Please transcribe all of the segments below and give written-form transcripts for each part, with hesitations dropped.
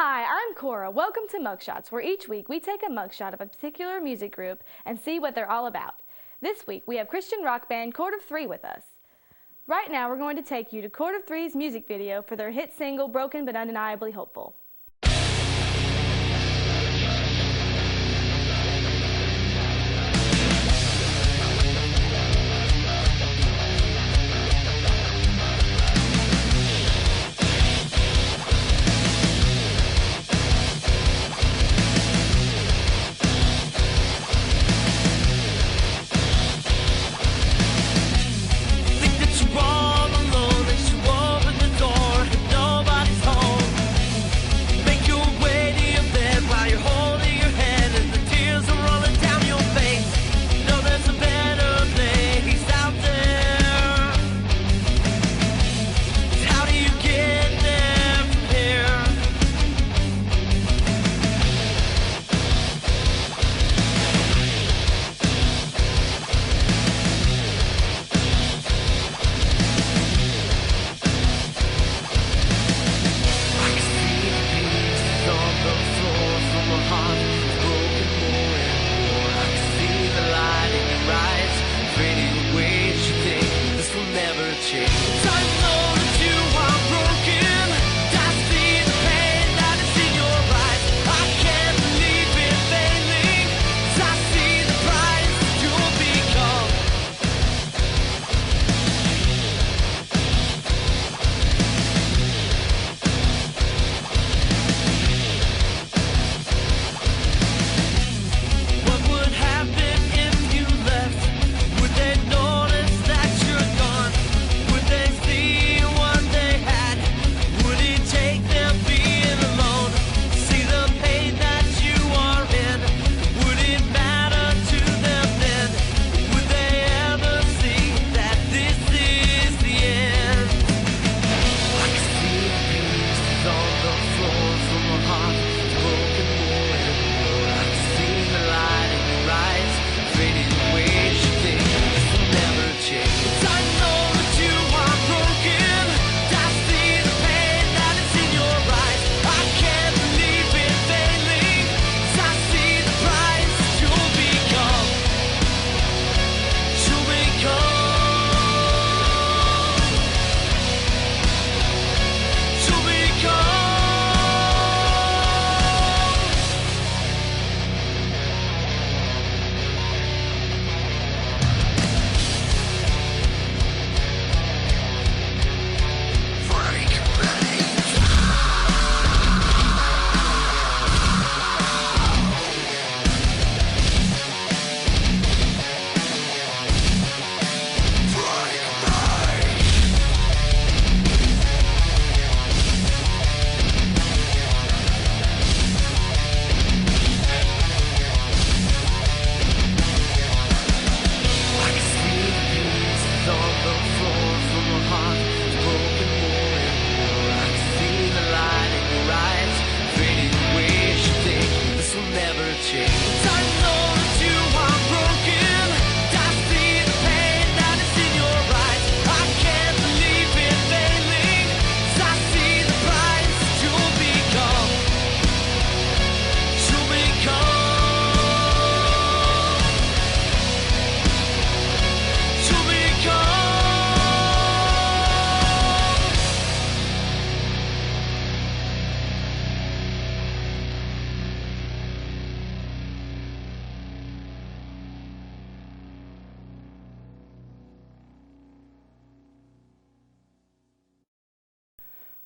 Hi, I'm Cora. Welcome to Shotz, where each week we take a mugshot of a particular music group and see what they're all about. This week we have Christian rock band Chord of Three with us. Right now we're going to take you to Chord of Three's music video for their hit single Broken But Undeniably Hopeful.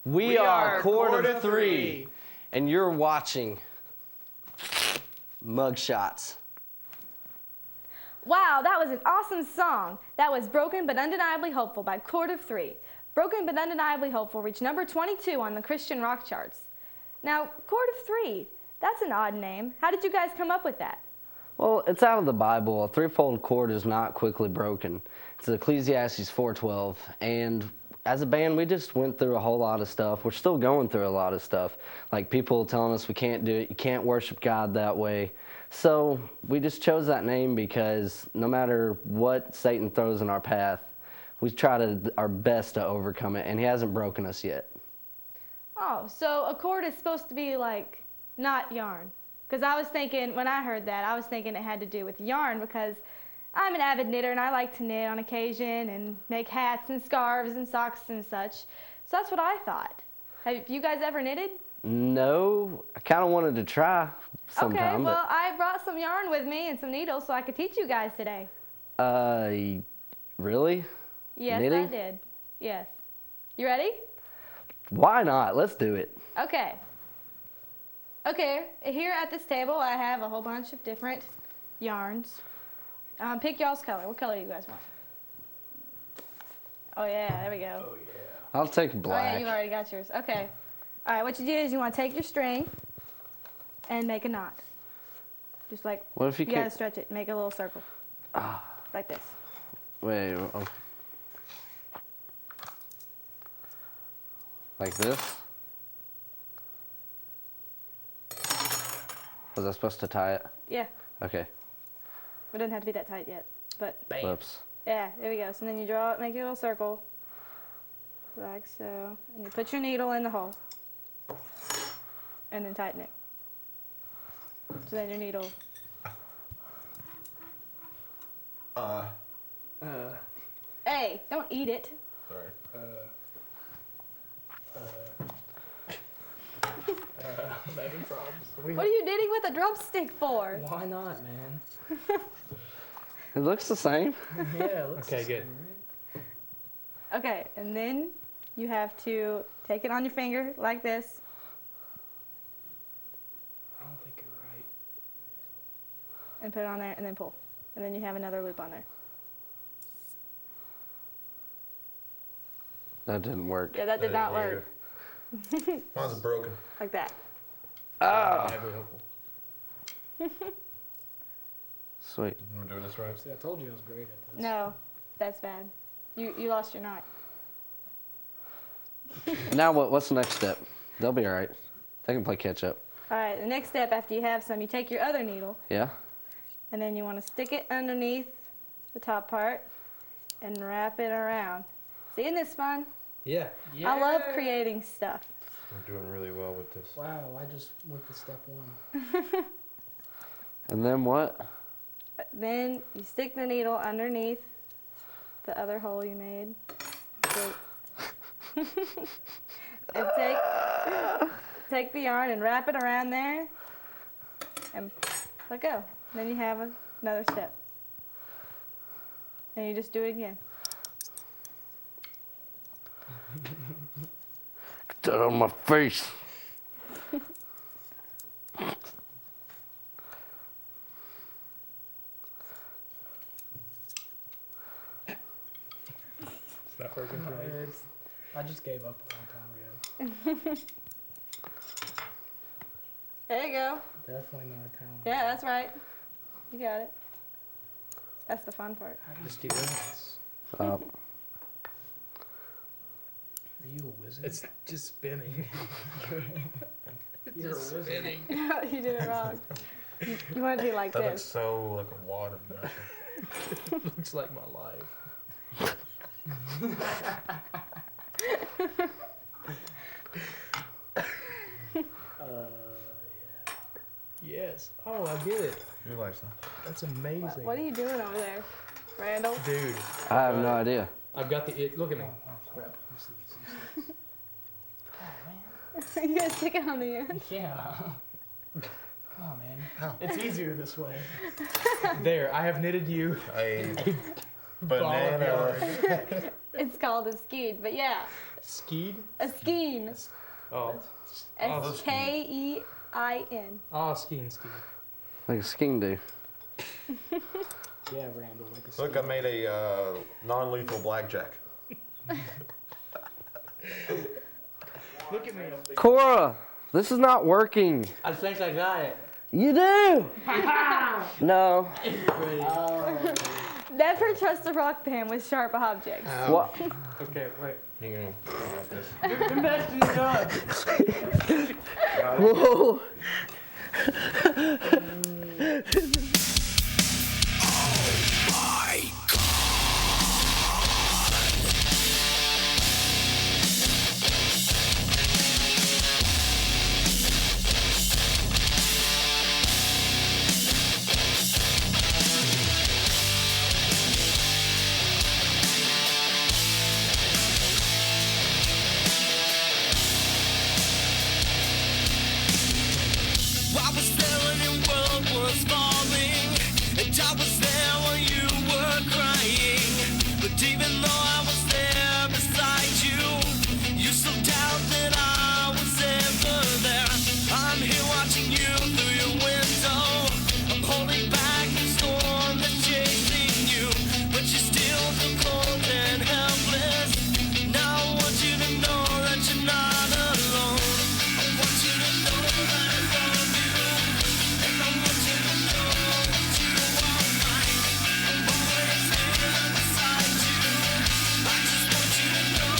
We are Chord of Three, and you're watching Mugshots. Wow, that was an awesome song. That was Broken But Undeniably Hopeful by Chord of Three. Broken But Undeniably Hopeful reached number 22 on the Christian rock charts. Now, Chord of Three, that's an odd name. How did you guys come up with that? Well, it's out of the Bible. A threefold cord is not quickly broken. It's Ecclesiastes 4:12, and as a band, we just went through a whole lot of stuff. We're still going through a lot of stuff. Like people telling us we can't do it, you can't worship God that way. So we just chose that name because no matter what Satan throws in our path, we try our best to overcome it, and he hasn't broken us yet. Oh, so a cord is supposed to be like not yarn. Because I was thinking, when I heard that, I was thinking it had to do with yarn because I'm an avid knitter and I like to knit on occasion and make hats and scarves and socks and such. So that's what I thought. Have you guys ever knitted? No, I kind of wanted to try sometime. Okay, well, I brought some yarn with me and some needles so I could teach you guys today. Really? Yes, Knitting? I did. Yes. You ready? Why not? Let's do it. Okay. Okay, here at this table I have a whole bunch of different yarns. Pick y'all's color. What color do you guys want? Oh yeah, there we go. Oh, yeah. I'll take Oh black. yeah, you already got yours. Okay. All right, what you do is you want to take your string and make a knot. Just like, What if you gotta can't? stretch it, make a little circle. Like this. Wait. Oh. Like this? Was I supposed to tie it? Yeah, Okay. it doesn't have to be that tight yet. But Bam. Whoops. yeah, there we go. So then you draw it, make your little circle. Like so. And you put your needle in the hole. And then tighten it. So then your needle. Hey, don't eat it. Sorry. I'm having problems. What are you knitting with a drumstick for? Why not, man? It looks the same. Yeah, looks Okay, the good. same, right? Okay, and then you have to take it on your finger like this. I don't think you're right. And put it on there and then pull. And then you have another loop on there. That didn't work. Yeah, that did not work. Mine's broken. Like that. Ah, Never helpful. sweet. We're doing this right. See, I told you I was great at this. No, that's bad. You lost your knot. Now what's the next step? They'll be all right. They can play catch up. All right, the next step after you have some, you take your other needle Yeah? and then you want to stick it underneath the top part and wrap it around. See, isn't this fun? Yeah. I love creating stuff. We're doing really well with this. Wow, I just went to step one. And then what? Then you stick the needle underneath the other hole you made. And take the yarn and wrap it around there and let go. Then you have another step. And you just do it again. Get that on my face. It's not working for me. I just gave up a long time ago. There you go. Definitely not a talent. Yeah, that's right. You got it. That's the fun part. Just keep doing this. Uh, Are you a wizard? It's just spinning. You're a wizard. spinning. You did it wrong. You want it to be like That looks this. so like a water. Looks like my life. Yes. Oh, I get it. Your life's not. That's amazing. What are you doing over there, Randall? Dude, I have no idea. I've got the it. Look at me. You gotta stick it on the end. Yeah. Come on, man. It's easier this way. There, I have knitted you A ball of banana. yarn. It's called a skein, but yeah, Skied? a skein. Oh. S-K-E-I-N. Oh, skiing. Like a sking do. Yeah, Randall, like a Look, I made a non-lethal blackjack. Look at me. Cora, this is not working. I think I got it. You do? No. Never trust a rock band with sharp objects. What? Okay, wait. Hang on. I got this. Come back to the gun. Whoa. I was there when your world was falling, and I was there when you were crying. But even though I was there beside you, you still doubt that I was ever there. I'm here watching you through your window. I'm holding back the storm that's chasing you, but you still feel cold and helpless. Now I want you to know that you're not alone. I want you to know that I love you, and I want you to know that you are mine. I'm always here beside you. I just want you to know.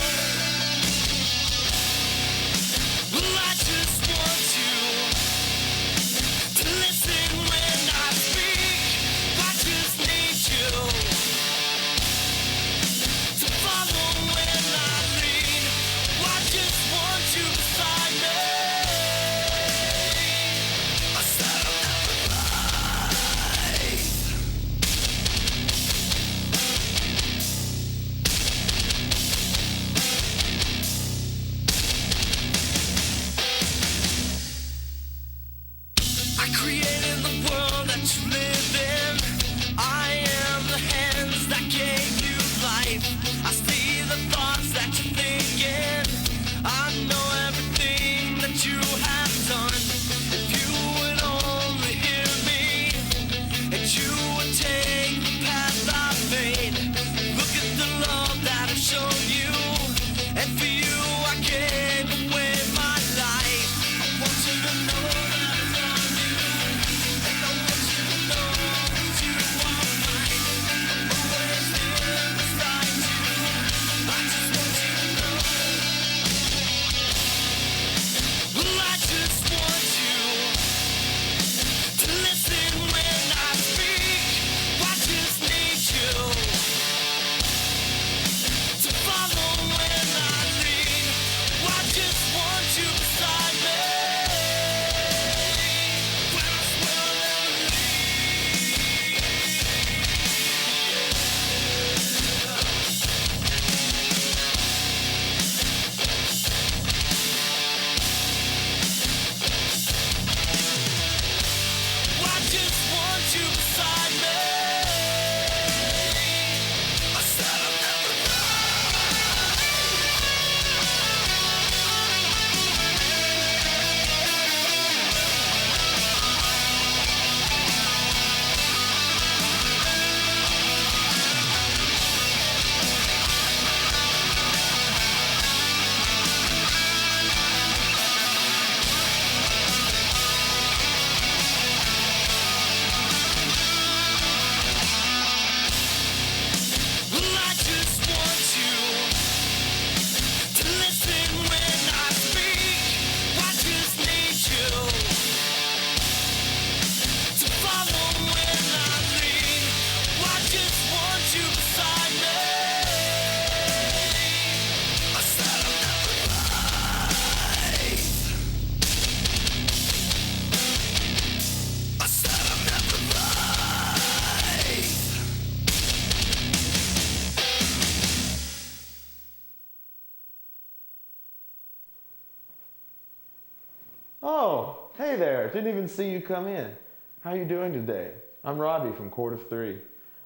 Well, I just want you to listen when I speak. I just need you to follow when I lead. I just want you beside me. I said I'll never lie. I created the world that you live in. I am the hands that gave you life. I see the thoughts that you're thinking. I know everything that you have done. If you would only hear me, and you would take the path I've made. Look at the love that I've shown you, and for you I gave away my life. I want you to know that I love you, and I want you to know that you are mine. I'm always here beside you. I just want you to know. Well, I just want you to listen when I speak. I just need you to follow when I lead. I just want you beside me. When I swear I'll never leave. I just want you beside me. I said I'll never Well, I just want you to listen when I speak. I just need you to follow when I lead. I just want you beside me. I said I'll never lie. I said I'll never lie. Oh, hey there. Didn't even see you come in. How are you doing today? I'm Robbie from Court of Three.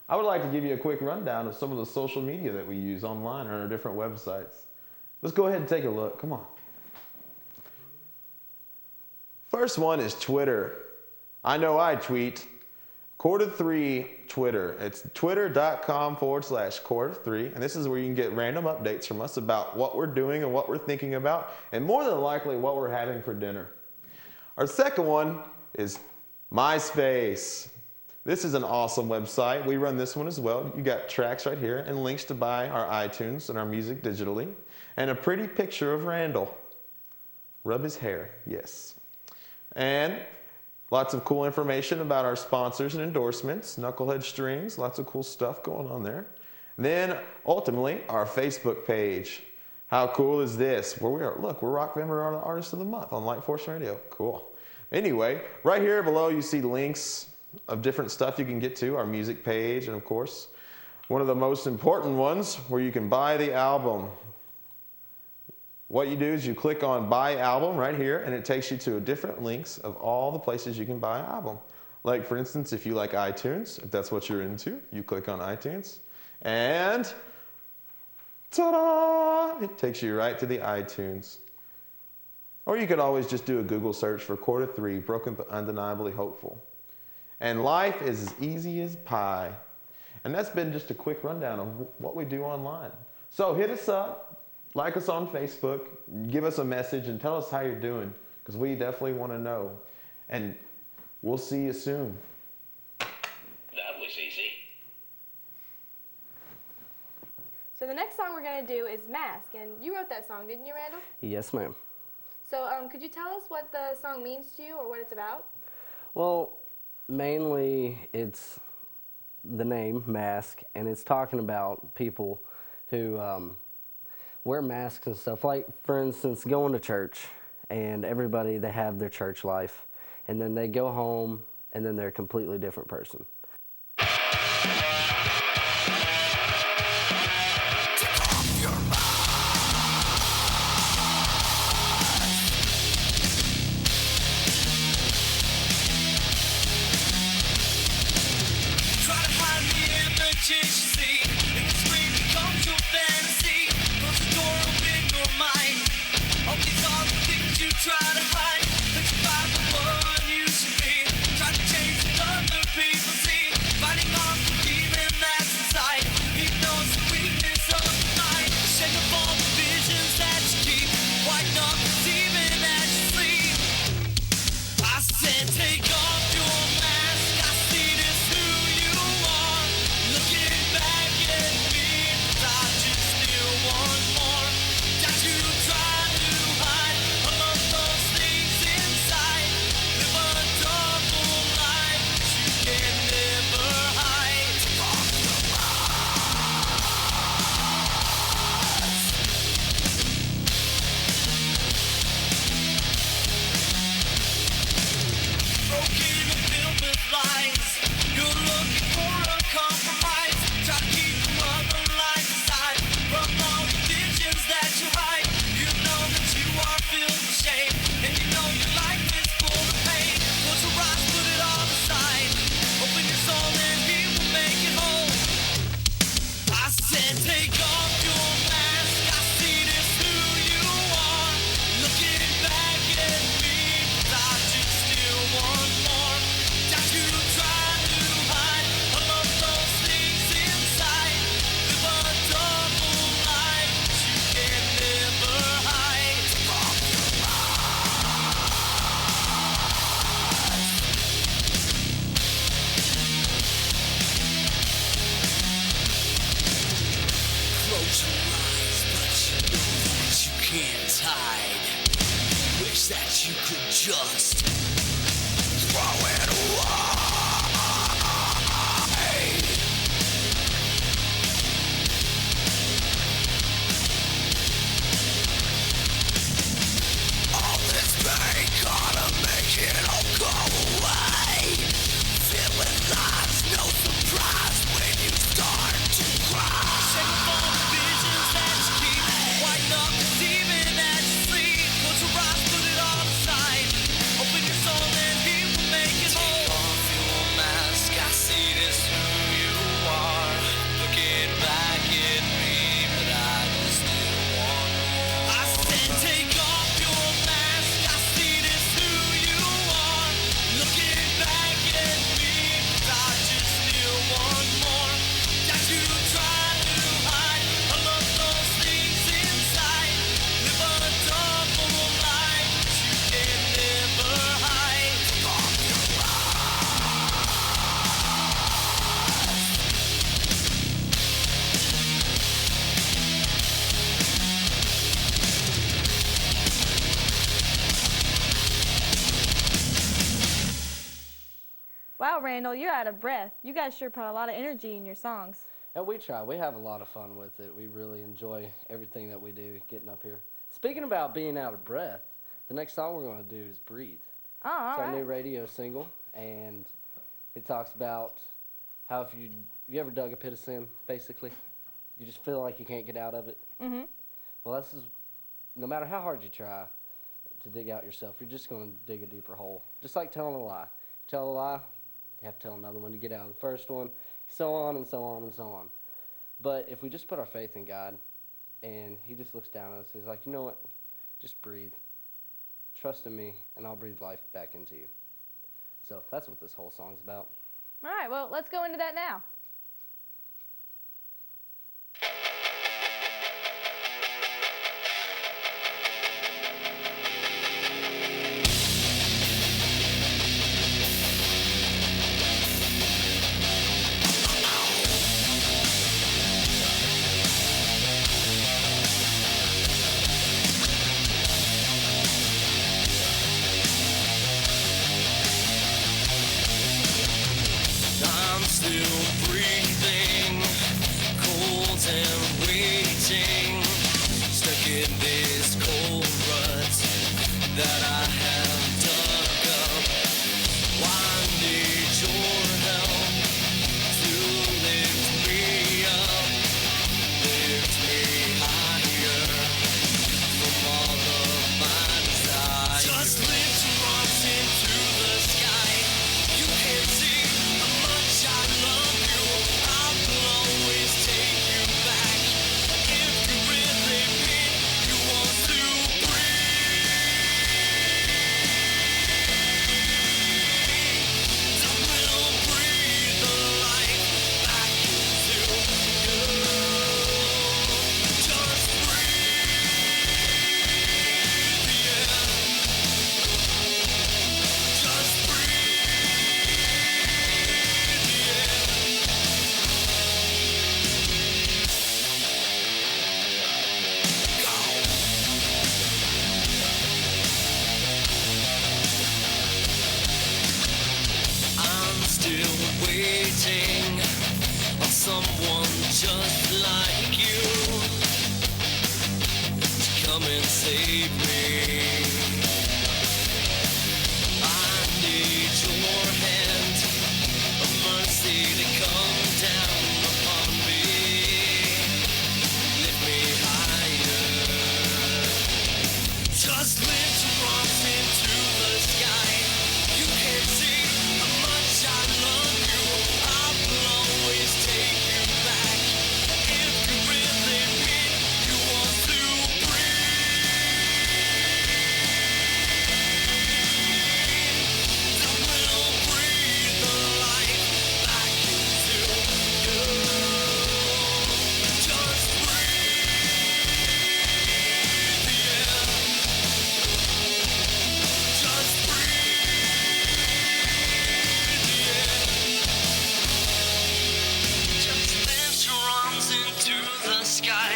I would like to give you a quick rundown of some of the social media that we use online on our different websites. Let's go ahead and take a look. Come on. First one is Twitter. I know I tweet. Court of Three Twitter. It's twitter.com/Court of Three. And this is where you can get random updates from us about what we're doing and what we're thinking about, and more than likely what we're having for dinner. Our second one is MySpace. This is an awesome website. We run this one as well. You got tracks right here and links to buy our iTunes and our music digitally, and a pretty picture of Randall. Rub his hair, yes. And lots of cool information about our sponsors and endorsements, Knucklehead Strings, lots of cool stuff going on there. Then, ultimately, our Facebook page. How cool is this? Where we are, look, we're Rock Member Artist of the Month on Light Force Radio. Cool. Anyway, right here below you see links of different stuff you can get to, our music page, and of course, one of the most important ones where you can buy the album. What you do is you click on Buy Album right here, and it takes you to different links of all the places you can buy an album. Like, for instance, if you like iTunes, if that's what you're into, you click on iTunes, and ta-da! It takes you right to the iTunes. Or you could always just do a Google search for Quarter 3, Broken but Undeniably Hopeful. And life is as easy as pie. And that's been just a quick rundown of what we do online. So hit us up, like us on Facebook, give us a message, and tell us how you're doing, because we definitely want to know. And we'll see you soon. That was easy. So the next song we're going to do is Mask, and you wrote that song, didn't you, Randall? Yes, ma'am. So could you tell us what the song means to you or what it's about? Well, mainly it's the name, Mask, and it's talking about people who wear masks and stuff. Like, for instance, going to church, and everybody, they have their church life, and then they go home, and then they're a completely different person. That you could just throw it away. All this pain gotta make it all go away. Feeling life's no surprise when you start to cry. Shake up all the visions that you keep, whiten up the demon that you sleep. Close your eyes, put it all aside. Open your soul and he will make it whole. Take off your mask, I see this who you are. Looking back at me, but I just still want more. I said take off your mask, I see this who you are. Looking back at me, but I just still want more. That you try to hide, I love those things inside. Live a double life, but you can never hide. Take off your Wow, Randall, you're out of breath. You guys sure put a lot of energy in your songs. And we try. We have a lot of fun with it. We really enjoy everything that we do, getting up here. Speaking about being out of breath, the next song we're going to do is Breathe. Oh, all It's our new right. radio single, and it talks about how if you ever dug a pit of sin, basically, you just feel like you can't get out of it. Mm-hmm. Well, this is no matter how hard you try to dig out yourself, you're just going to dig a deeper hole. Just like telling a lie. You tell a lie, you have to tell another one to get out of the first one, so on and so on and so on. But if we just put our faith in God, and he just looks down at us, he's like, you know what, just breathe. Trust in me, and I'll breathe life back into you. So that's what this whole song's about. All right, well, let's go into that now. I'm still breathing, cold and waiting, stuck in this cold rut that I have dug up. I need your help to lift me up, lift me higher from all of my desires. Just lift your arms into the sky. You can see how much I love you. I will always take you back. If you really mean you want to breathe, I will breathe the life back into you. Just breathe, yeah. Just breathe, yeah. I'm still waiting on someone just like you to come and save me. I need your hand of mercy to come down upon me, lift me higher. Just lift your arms into the sky. You can see how much I love you. I will always take you back. If you really mean you want to breathe, I will breathe the life back into you. Just breathe, yeah. Just breathe, yeah. Just lift your arms into the sky.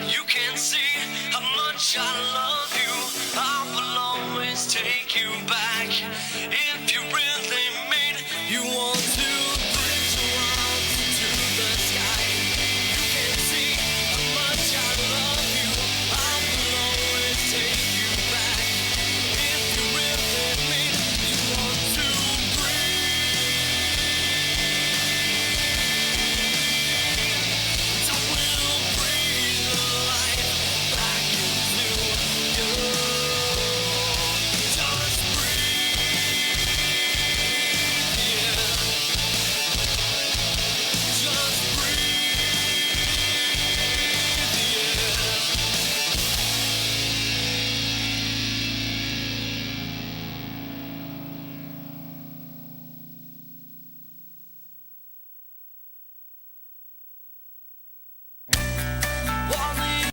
You can see how much I love you. I will always take you back. If you really mean you want to lift your arms into the sky. You can see how much I love you. I will always take you back. If you really mean you want to breathe, I will breathe the life back into you. Just breathe, yeah. Just breathe, yeah. Wally.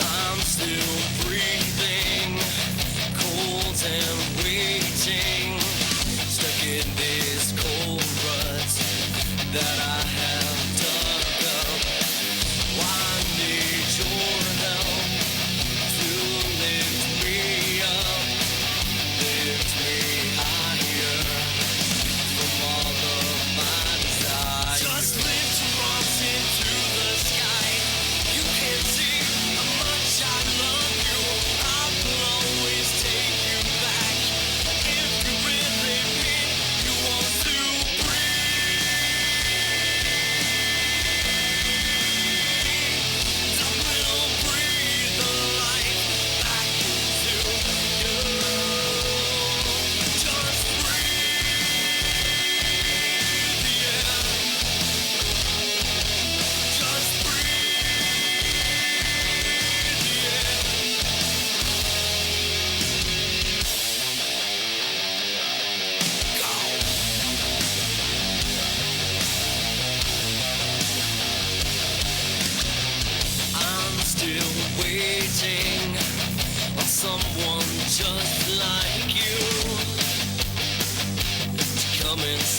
I'm still breathing, cold and waiting, stuck in this cold rut that I have dug up.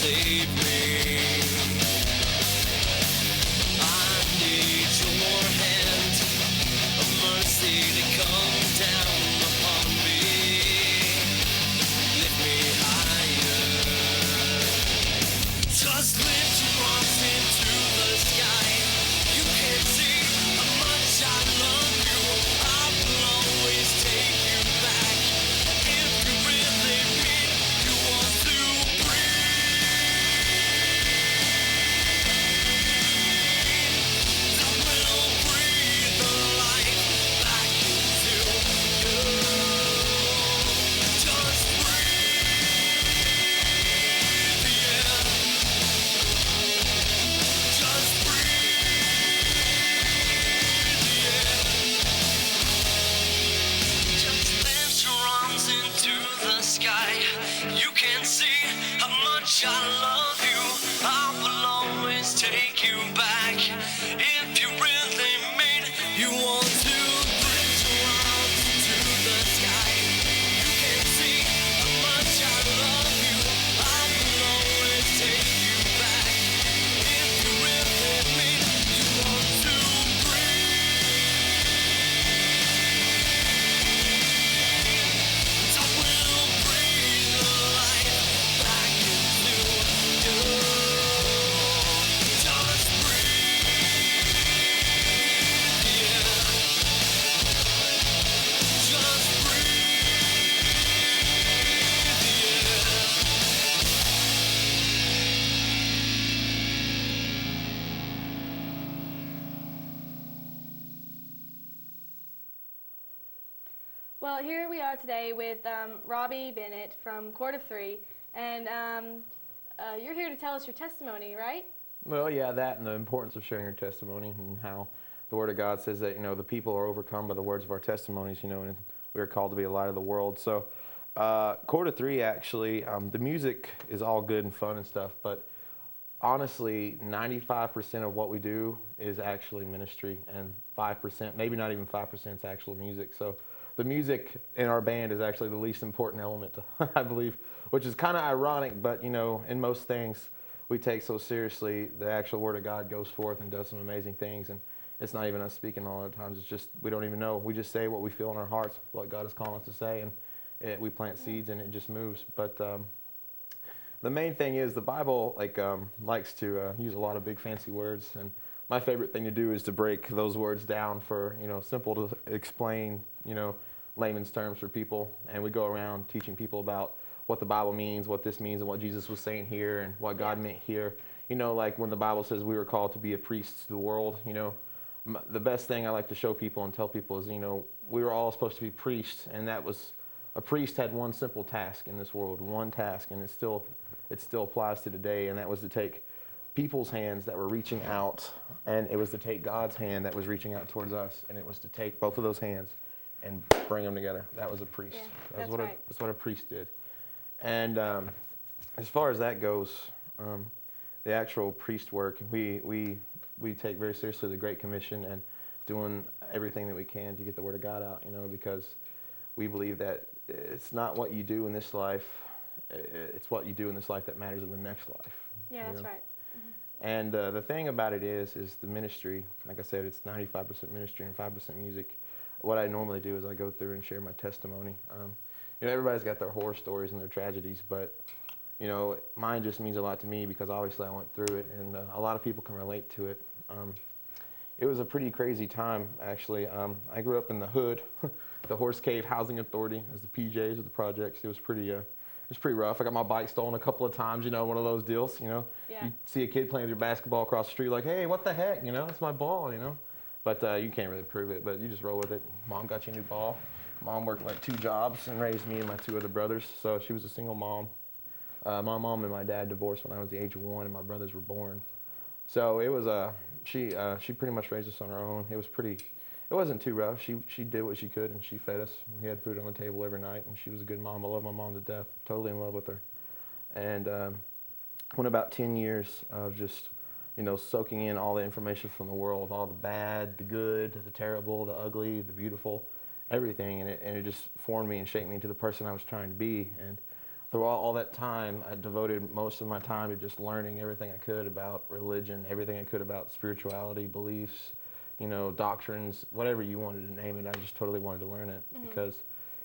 save me. I need your hand of mercy to come down upon me. Lift me higher. Just lift your arms into the sky. You can't see how much I love you. I will always take you back. If you really mean you want to breathe, I will breathe the life back into you. Just breathe, yeah. Just breathe, yeah. Just lift your arms into the sky. You can see how much I love you. I will always take you back. If you really mean you want to lift your arms to the sky. You can see how much I love you. I will always take you back. If you really mean you want to breathe, I will breathe the life back into you. Just breathe, yeah. Just breathe, yeah. Well, here we are today with Robbie Bennett from Court of Three, and you're here to tell us your testimony, right? Well, yeah, that and the importance of sharing your testimony and how the Word of God says that, the people are overcome by the words of our testimonies, and we are called to be a light of the world. So, Court of Three, actually, the music is all good and fun and stuff, but honestly, 95% of what we do is actually ministry, and 5%, maybe not even 5%, is actual music. So the music in our band is actually the least important element, I believe, which is kind of ironic, but, in most things we take so seriously, the actual Word of God goes forth and does some amazing things, and it's not even us speaking all the times. It's just, we don't even know. We just say what we feel in our hearts, what God is calling us to say, and we plant seeds and it just moves. But the main thing is the Bible likes to use a lot of big fancy words, and my favorite thing to do is to break those words down for simple to explain layman's terms for people, and we go around teaching people about what the Bible means, what this means, and what Jesus was saying here, and what God meant here. Like when the Bible says we were called to be a priest to the world. The best thing I like to show people and tell people is we were all supposed to be priests, and that was a priest had one simple task in this world, one task, and it still applies to today, and that was to take people's hands that were reaching out, and it was to take God's hand that was reaching out towards us, and it was to take both of those hands and bring them together. That was a priest. Yeah, That's what a priest did. And as far as that goes, the actual priest work, we take very seriously the Great Commission and doing everything that we can to get the Word of God out, because we believe that it's not what you do in this life, it's what you do in this life that matters in the next life. Yeah, that's right. And the thing about it is the ministry. Like I said, it's 95% ministry and 5% music. What I normally do is I go through and share my testimony. Everybody's got their horror stories and their tragedies, but mine just means a lot to me because obviously I went through it, and a lot of people can relate to it. It was a pretty crazy time, actually. I grew up in the hood, the Horse Cave Housing Authority, as the PJs of the projects. It was pretty rough. I got my bike stolen a couple of times, one of those deals, Yeah. You see a kid playing with your basketball across the street, like, hey, what the heck, it's my ball, But you can't really prove it, but you just roll with it. Mom got you a new ball. Mom worked like 2 jobs and raised me and my 2 other brothers, so she was a single mom. My mom and my dad divorced when I was the age of 1, and my brothers were born. So it was she pretty much raised us on her own. It wasn't too rough. She did what she could, and she fed us. We had food on the table every night, and she was a good mom. I love my mom to death. Totally in love with her. And went about 10 years of just soaking in all the information from the world, all the bad, the good, the terrible, the ugly, the beautiful, everything, and it just formed me and shaped me into the person I was trying to be. And through all that time, I devoted most of my time to just learning everything I could about religion, everything I could about spirituality, beliefs, you know, doctrines, whatever you wanted to name it. I just totally wanted to learn it because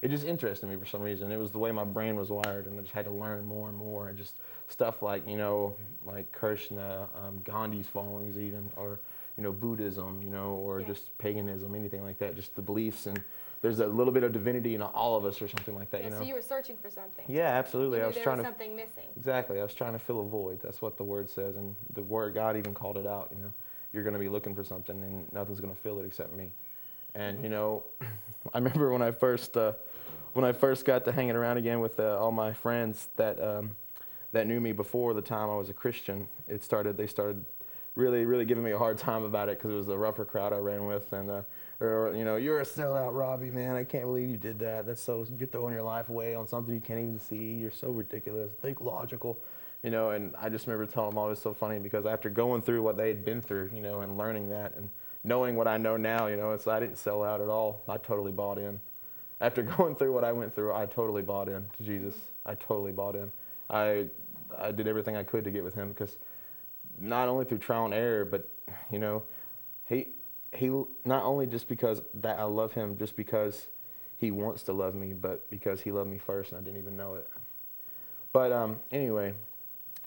it just interested me for some reason. It was the way my brain was wired, and I just had to learn more and more. And just stuff like, you know, like Krishna, Gandhi's followings even, or, you know, Buddhism, you know, or just paganism, anything like that, just the beliefs. And there's a little bit of divinity in all of us or something like that, you know. So you were searching for something. Yeah, absolutely. You I knew was there trying was to something missing. Exactly. I was trying to fill a void. That's what the word says, and the word God even called it out. You know, you're going to be looking for something, and nothing's going to fill it except me. And you know, I remember when I first got to hanging around again with all my friends that knew me before the time I was a Christian. They started really giving me a hard time about it because it was the rougher crowd I ran with, and or, you know, you're a sellout, Robbie, man. I can't believe you did that. You're throwing your life away on something you can't even see. You're so ridiculous. Think logical, you know. And I just remember telling them all, it was so funny because after going through what they had been through, you know, and learning that and knowing what I know now, you know, I didn't sell out at all. I totally bought in. After going through what I went through, I totally bought in to Jesus. I totally bought in. I did everything I could to get with him because not only through trial and error, but, you know, he not only just because that I love him, just because he wants to love me, but because he loved me first and I didn't even know it. But anyway,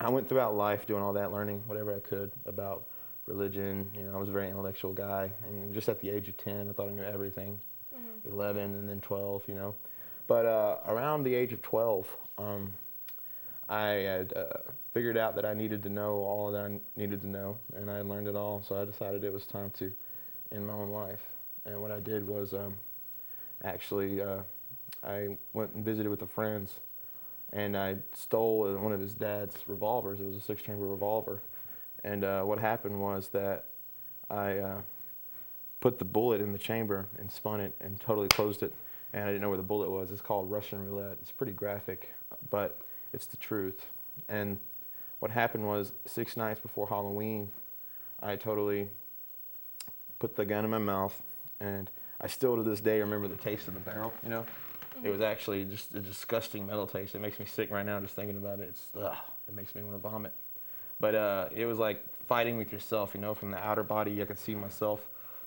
I went throughout life doing all that, learning whatever I could about religion. You know, I was a very intellectual guy, and just at the age of 10, I thought I knew everything. 11 and then 12, you know. But around the age of 12, I had figured out that I needed to know all that I needed to know, and I had learned it all, so I decided it was time to end my own life. And what I did was I went and visited with the friends, and I stole one of his dad's revolvers. It was a 6-chamber revolver. And what happened was that I put the bullet in the chamber and spun it and totally closed it, and I didn't know where the bullet was. It's called Russian roulette. It's pretty graphic, but it's the truth. And what happened was 6 nights before Halloween, I totally put the gun in my mouth, and I still to this day remember the taste of the barrel, you know. It was actually just a disgusting metal taste. It makes me sick right now just thinking about it. It makes me want to vomit. But it was like fighting with yourself, you know, from the outer body. I could see myself,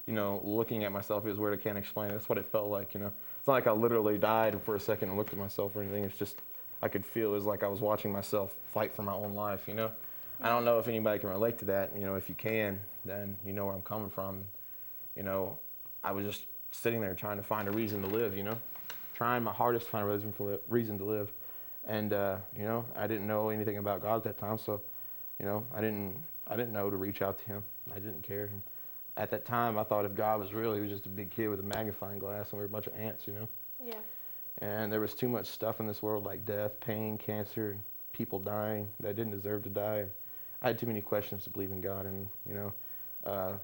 you know, looking at myself. It was weird, I can't explain it. That's what it felt like, you know. It's not like I literally died for a second and looked at myself or anything. It's just, I could feel it was like I was watching myself fight for my own life, you know. I don't know if anybody can relate to that. You know, if you can, then you know where I'm coming from. You know, I was just sitting there trying to find a reason to live, you know. Trying my hardest to find a reason to live. And, you know, I didn't know anything about God at that time, so, you know, I didn't know to reach out to him. I didn't care. And at that time, I thought if God was real, he was just a big kid with a magnifying glass, and we were a bunch of ants, you know. Yeah. And there was too much stuff in this world like death, pain, cancer, people dying that didn't deserve to die. I had too many questions to believe in God, and, you know,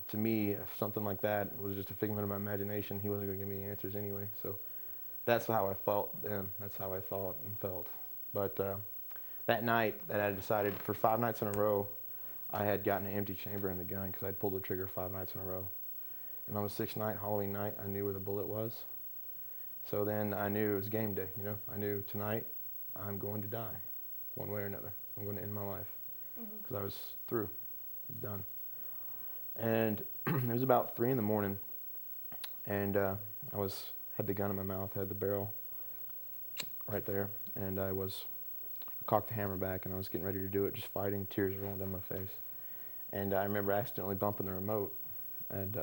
to me, if something like that was just a figment of my imagination, he wasn't going to give me answers anyway. So that's how I felt then. That's how I thought and felt. But that night that I decided, for 5 nights in a row, I had gotten an empty chamber in the gun because I'd pulled the trigger 5 nights in a row. And on the 6th night, Halloween night, I knew where the bullet was. So then I knew it was game day, you know. I knew tonight I'm going to die one way or another. I'm going to end my life because I was through, done. And it was about 3 in the morning, and I had the gun in my mouth, had the barrel right there, and I cocked the hammer back, and I was getting ready to do it, just fighting, tears rolling down my face. And I remember accidentally bumping the remote, and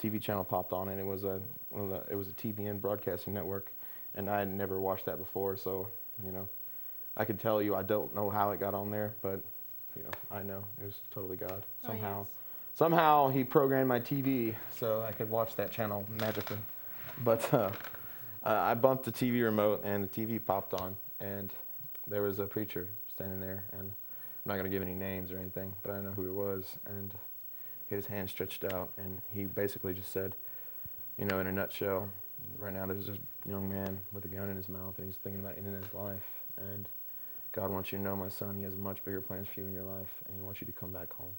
TV channel popped on, and it was a TVN broadcasting network, and I had never watched that before, so, you know, I could tell you I don't know how it got on there, but, you know, I know it was totally God somehow. Oh, yes. Somehow he programmed my TV so I could watch that channel magically. But I bumped the TV remote, and the TV popped on, and there was a preacher standing there, and I'm not going to give any names or anything, but I know who it was, and he had his hand stretched out, and he basically just said, you know, in a nutshell, right now there's this young man with a gun in his mouth, and he's thinking about ending his life, and God wants you to know, my son, he has much bigger plans for you in your life, and he wants you to come back home.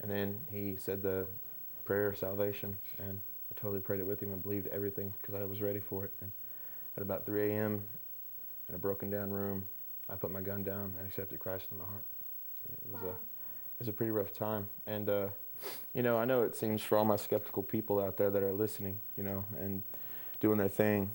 And then he said the prayer of salvation, and I totally prayed it with him and believed everything because I was ready for it. And at about 3 a.m. in a broken down room, I put my gun down and accepted Christ in my heart. It was a pretty rough time. And, you know, I know it seems for all my skeptical people out there that are listening, you know, and doing their thing,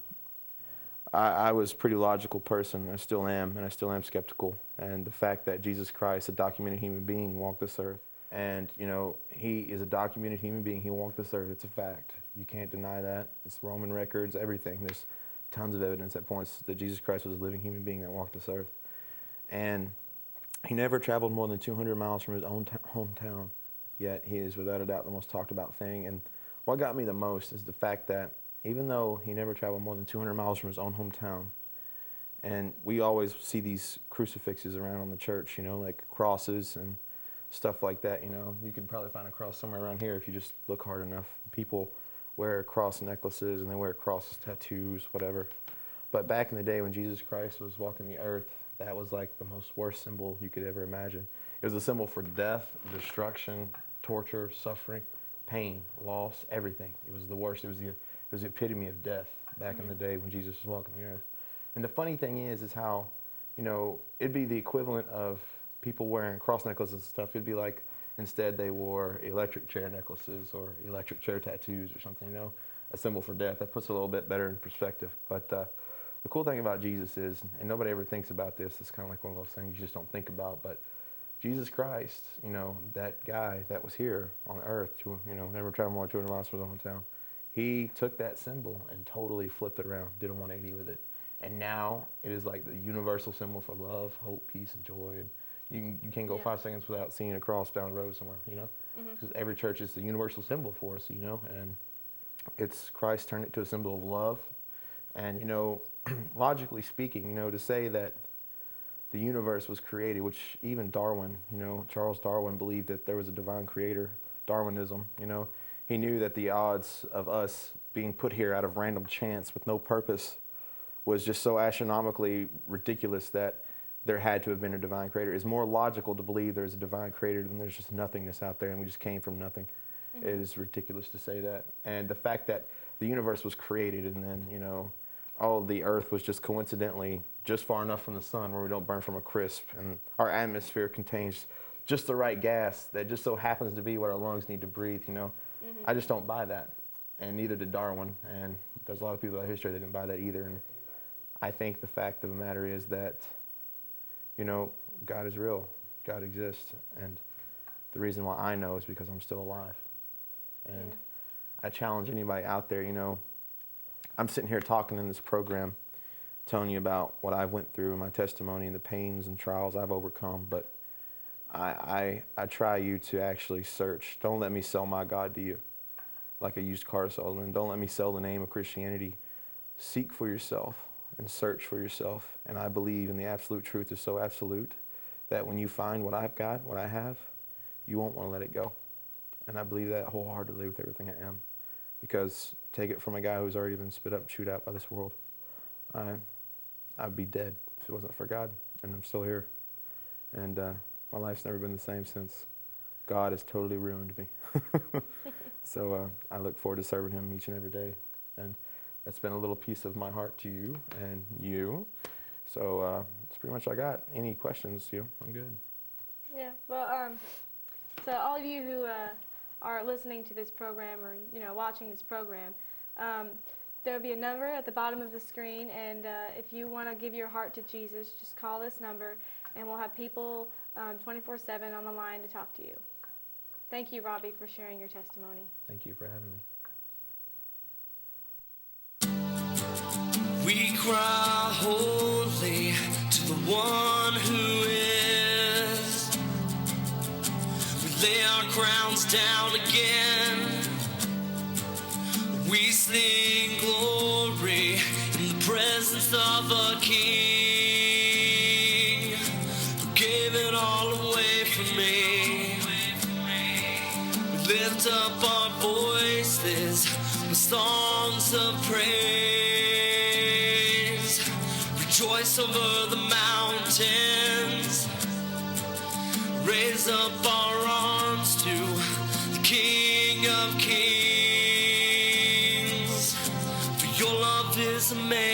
I was a pretty logical person. I still am, and I still am skeptical. And the fact that Jesus Christ, a documented human being, walked this earth, and, you know, he is a documented human being. He walked this earth. It's a fact. You can't deny that. It's Roman records, everything. There's tons of evidence that points that Jesus Christ was a living human being that walked this earth. And he never traveled more than 200 miles from his own hometown, yet he is without a doubt the most talked about thing. And what got me the most is the fact that even though he never traveled more than 200 miles from his own hometown, and we always see these crucifixes around on the church, you know, like crosses and stuff like that, you know. You can probably find a cross somewhere around here if you just look hard enough. People wear cross necklaces and they wear cross tattoos, whatever. But back in the day when Jesus Christ was walking the earth, that was like the most worst symbol you could ever imagine. It was a symbol for death, destruction, torture, suffering, pain, loss, everything. It was the worst. It was the epitome of death back in the day when Jesus was walking the earth. And the funny thing is how, you know, it'd be the equivalent of people wearing cross necklaces and stuff. It'd be like instead they wore electric chair necklaces or electric chair tattoos or something, you know, a symbol for death. That puts it a little bit better in perspective. But the cool thing about Jesus is, and nobody ever thinks about this, it's kind of like one of those things you just don't think about, but Jesus Christ, you know, that guy that was here on earth, you know, never traveled more than 200 miles from his hometown, he took that symbol and totally flipped it around, did a 180 with it. And now it is like the universal symbol for love, hope, peace, and joy. And you can't go 5 seconds without seeing a cross down the road somewhere, you know? Because every church is the universal symbol for us, you know? And it's Christ turned it to a symbol of love. And, you know, logically speaking, you know, to say that the universe was created, which even Darwin, you know, Charles Darwin believed that there was a divine creator, Darwinism, you know. He knew that the odds of us being put here out of random chance with no purpose was just so astronomically ridiculous that there had to have been a divine creator. It's more logical to believe there's a divine creator than there's just nothingness out there and we just came from nothing. It is ridiculous to say that. And the fact that the universe was created and then, you know, all the earth was just coincidentally just far enough from the sun where we don't burn from a crisp, and our atmosphere contains just the right gas that just so happens to be what our lungs need to breathe, you know. I just don't buy that, and neither did Darwin, and there's a lot of people in history that didn't buy that either. And I think the fact of the matter is that, you know, God is real, God exists, and the reason why I know is because I'm still alive. And I challenge anybody out there, you know, I'm sitting here talking in this program, telling you about what I went through and my testimony and the pains and trials I've overcome, but I try you to actually search. Don't let me sell my God to you like a used car salesman. Don't let me sell the name of Christianity. Seek for yourself and search for yourself. And I believe in the absolute truth is so absolute that when you find what I've got, what I have, you won't want to let it go. And I believe that wholeheartedly with everything I am. Because take it from a guy who's already been spit up and chewed out by this world. I'd be dead if it wasn't for God, and I'm still here. And my life's never been the same since. God has totally ruined me. So I look forward to serving him each and every day. And that's been a little piece of my heart to you and you. So that's pretty much all I got. Any questions? You know, I'm good. Yeah, well, so all of you who are listening to this program or, you know, watching this program, there will be a number at the bottom of the screen, and if you want to give your heart to Jesus, just call this number, and we'll have people 24/7 on the line to talk to you. Thank you, Robbie, for sharing your testimony. Thank you for having me. We cry holy to the one who is. We lay our crowns down again. We sing glory in the presence of a king who gave it all away for me. We lift up our voices with songs of praise. Rejoice over the mountains. Raise up our arms to the King of Kings. For your love is amazing.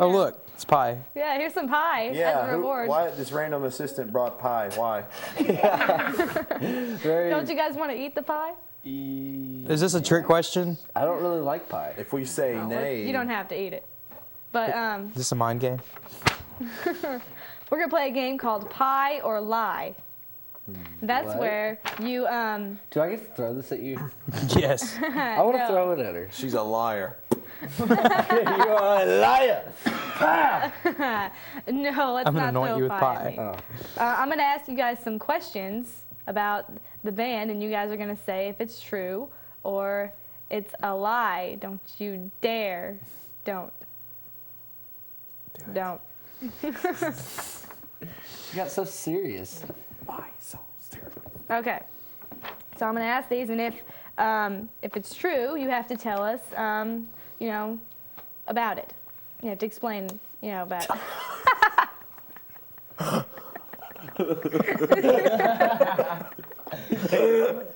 Oh, look, it's pie. Yeah, here's some pie as Yeah, a reward. why this random assistant brought pie? Why? Don't you guys want to eat the pie? Is this a trick question? I don't really like pie. If we say nay, You don't have to eat it. But Is this a mind game? we're going to play a game called Pie or Lie. That's What? where you, Do I get to throw this at you? Yes. I want to No. throw it at her. she's a liar. You are a liar. no, let's I'm gonna not anoint throw you with at pie. me. Oh. I'm going to ask you guys some questions about the band, and you guys are going to say if it's true or it's a lie. Don't you dare. Don't. Don't. You got so serious. Why so serious? Okay. So I'm going to ask these, and if it's true, you have to tell us, about it. You have to explain, about it.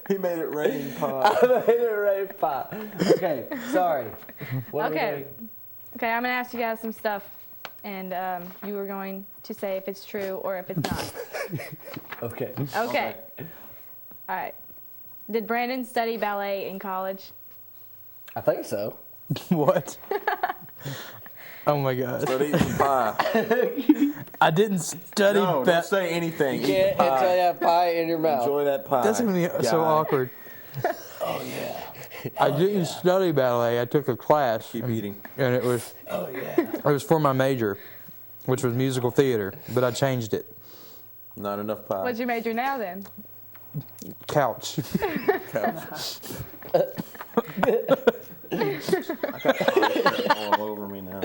He made it rain pie. I made it rain pie. Okay, sorry. What are we Okay. doing? Okay, I'm going to ask you guys some stuff, and you are going to say if it's true or if it's not. Okay. Okay. All right. Did Brandon study ballet in college? I think so. What? Oh my God. Start eating pie. I didn't study No, don't say anything. You Eat can't the until pie. you have pie in your mouth. Enjoy that pie. That's going to be so guy. awkward. Oh, yeah. I didn't study ballet. I took a class. Keep eating. And it was for my major, which was musical theater, but I changed it. Not enough pie. What's your major now then? Couch. All over me now.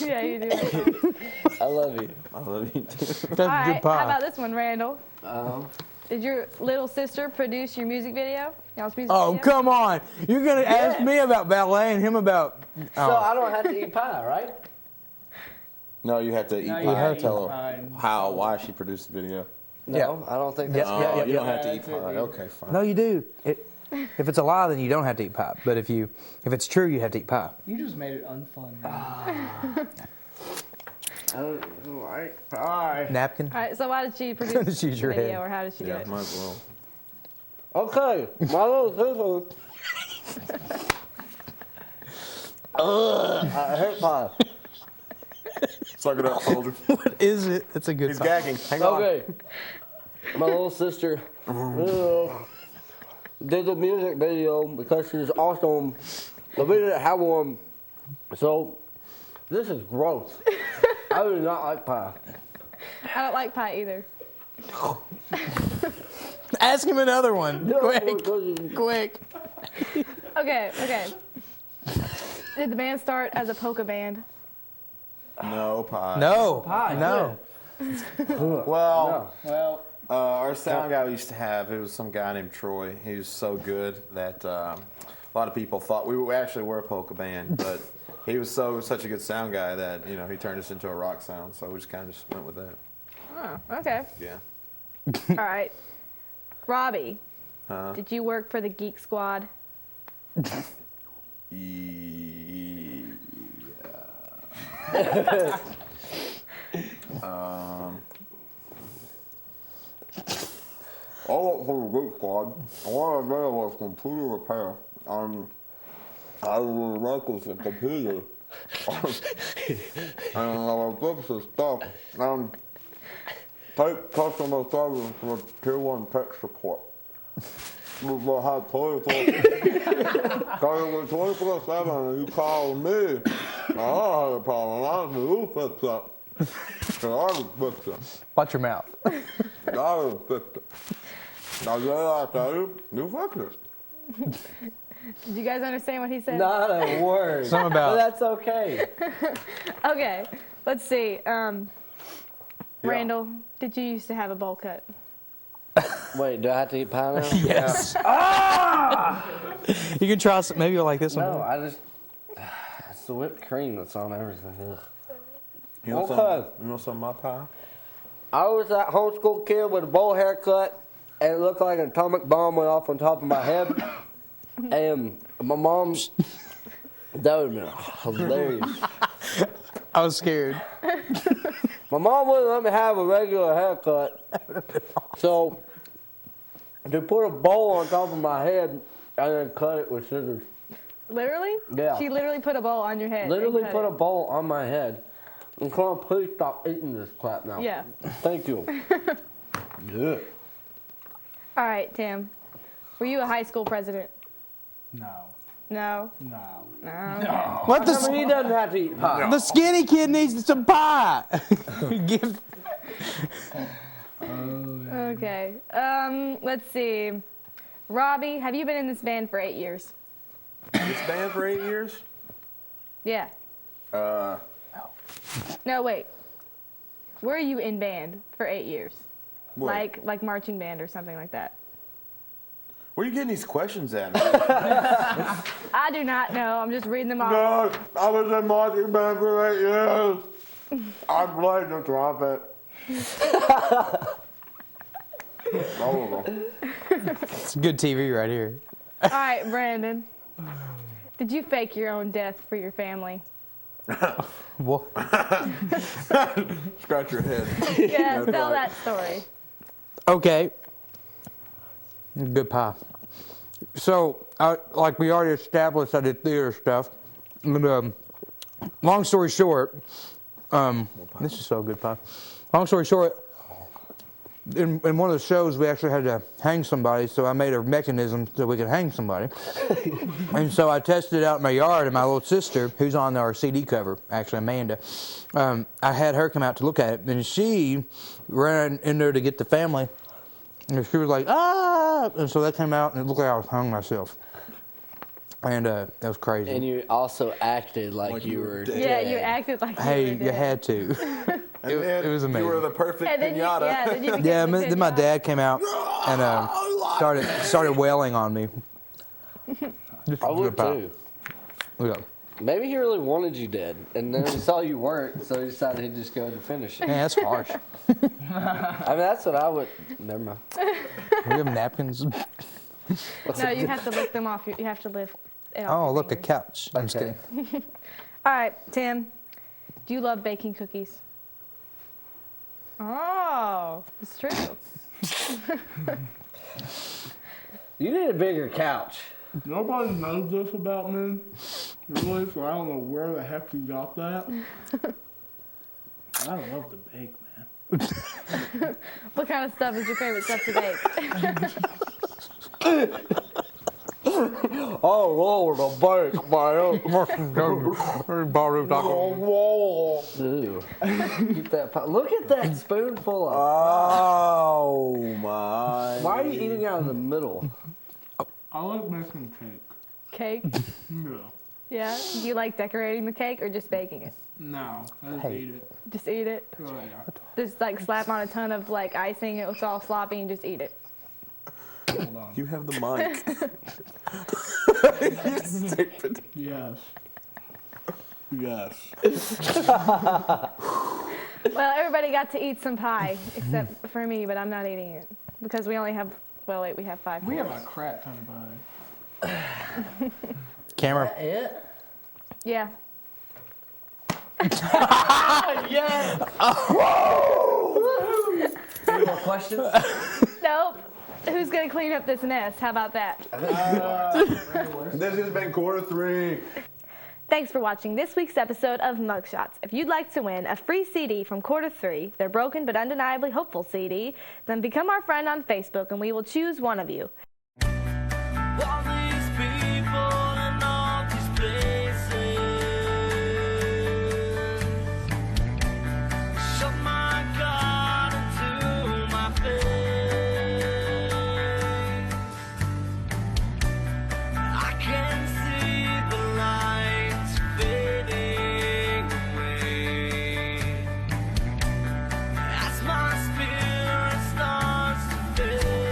Yeah, you do. I love you. I love you too. That's All good right. pie. How about this one, Randall? Um, Did your little sister produce your music video? Y'all's music Oh, video? come on. You're going to ask me about ballet and him about... So I don't have to eat pie, right? No, you have to eat No, pie. you have to Tell eat her pie. why she produced the video. No, I don't think that's Yeah, right. yeah, You don't have to yeah, eat that's it, pie. dude. Okay, fine. No, you do. If it's a lie, then you don't have to eat pie. But if it's true, you have to eat pie. You just made it unfun. Man. I don't like pie. Napkin? All right. So why did she produce Just use the your video, head. or how did she do Yeah, it? might as well. Okay, my little sister. I hate pie. Suck it up, soldier. What is it? It's a good He's pie. gagging. Hang on. Okay. My little sister did the music video because she's awesome. But we didn't have one. So, this is gross. I do not like pie. I don't like pie either. Ask him another one. Quick. Quick. Okay. Did the band start as a polka band? No pie. No. Pie, No. Well, Well, our sound guy we used to have, it was some guy named Troy. He was so good that a lot of people thought we actually were a polka band, but he was such a good sound guy that he turned us into a rock sound. So we just kind of just went with that. Oh, okay. Yeah. All right. Robbie, Huh? did you work for the Geek Squad? I work for the Geek Squad. What I did was computer repair. I was working with a computer. And I was fixing stuff. Take customer service for Tier 1 tech support. We will have 24/7 and you call me. I don't have a problem. I will fix that. Cause I will fix it. Watch your mouth. I will fix it. Now, did I tell you? You fix it. Did you guys understand what he said? Not a word. Something about- But that's okay. Okay. Let's see. Randall, did you used to have a bowl cut? Wait, do I have to eat pie now? Yes. You can try some. Maybe you'll like this one. No, I just. It's the whipped cream that's on everything. Ugh. You know Okay. some of my pie? I was that homeschool kid with a bowl haircut, and it looked like an atomic bomb went off on top of my head. And my mom's. That would have been hilarious. I was scared. My mom wouldn't let me have a regular haircut. So, they put a bowl on top of my head and then cut it with scissors. Literally? Yeah. She literally put a bowl on your head. Literally and put cut a bowl on my head. And come on, please stop eating this crap now. Yeah. Thank you. Good. All right, Tim. Were you a high school president? No. No. No. No. What I mean, he doesn't have to eat pie. The skinny kid needs some pie. Give. Okay. Let's see. Robbie, have you been in this band for 8 years? This band for 8 years? Yeah. No, wait. Were you in band for 8 years? What? Like marching band or something like that? Where are you getting these questions at? I do not know. I'm just reading them off. No, I was in marching band for 8 years. I played the trumpet. All of them. It's good TV right here. All right, Brandon. Did you fake your own death for your family? What? Scratch your head. Yeah, That's tell right. that story. Okay. Good pie. So, like we already established, I did theater stuff. And, long story short, this is so good pie. Long story short, in one of the shows, we actually had to hang somebody, so I made a mechanism so we could hang somebody. And so I tested it out in my yard, and my little sister, who's on our CD cover, actually Amanda, I had her come out to look at it, and she ran in there to get the family, and she was like, ah! And so that came out, and it looked like I was hung myself. And that was crazy. And you also acted like you were dead. Yeah, you acted like Hey, you were you dead. had to. And It then was amazing. You were the perfect And then you, pinata. yeah, then you became Yeah, the then my pinata. dad came out and started wailing on me. Just I would good pie. too. Yeah. Maybe he really wanted you dead, and then he saw you weren't, so he decided he'd just go ahead and finish it. Man, that's harsh. I mean, that's what I would. Never mind. We have napkins. No, you have to lift them off. You have to lift it off. Oh, your look, a fingers. couch. I'm just Okay. kidding. All right, Tim. Do you love baking cookies? Oh, it's true. You need a bigger couch. Nobody knows this about me, really, so I don't know where the heck you got that. I love to bake, man. What kind of stuff is your favorite stuff to bake? Oh Lord, a bake, man. Ew. Keep that pie. Look at that spoonful of. Oh my. Why are you eating out of the middle? I like making cake. Cake? No. Yeah. Do you like decorating the cake or just baking it? No, I just eat it. Just eat it. Oh, yeah. Just like slap on a ton of like icing. It looks all sloppy and just eat it. Hold on. You have the mic. You stupid. Yes. Yes. Well, everybody got to eat some pie except for me, but I'm not eating it because we only have. Well, wait, we have 5. We have a crap ton of pie. Camera. It? Yeah. Any more questions? Nope. Who's gonna clean up this mess? How about that? This has been quarter 3. Thanks for watching this week's episode of Mugshots. If you'd like to win a free CD from Quarter 3, their broken but undeniably hopeful CD, then become our friend on Facebook and we will choose one of you. All these people and all these places shut my God into my face. I can see the lights fading away as my spirit starts to fade.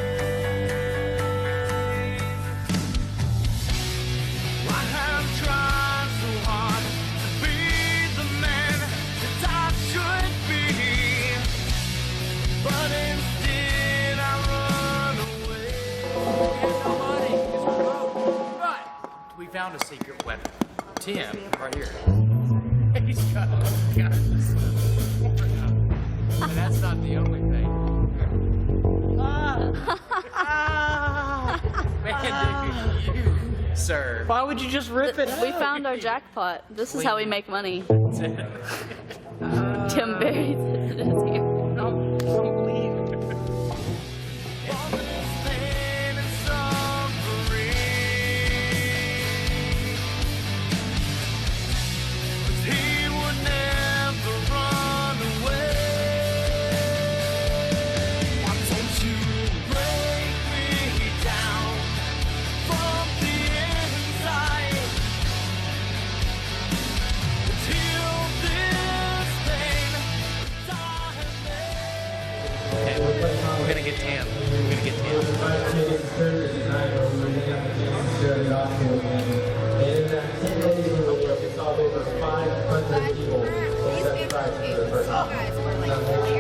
I have tried so hard to be the man that I should be, but instead I run away. No money, 'cause we're broke. But we found a secret weapon. Tim, right here. He's got And that's not the only thing. Man, dude, you, sir. Why would you just rip it? We found our jackpot. This is how we make money. Tim buries it in his ear. We're gonna get Tam. We're gonna get Tam. These 50 guys were like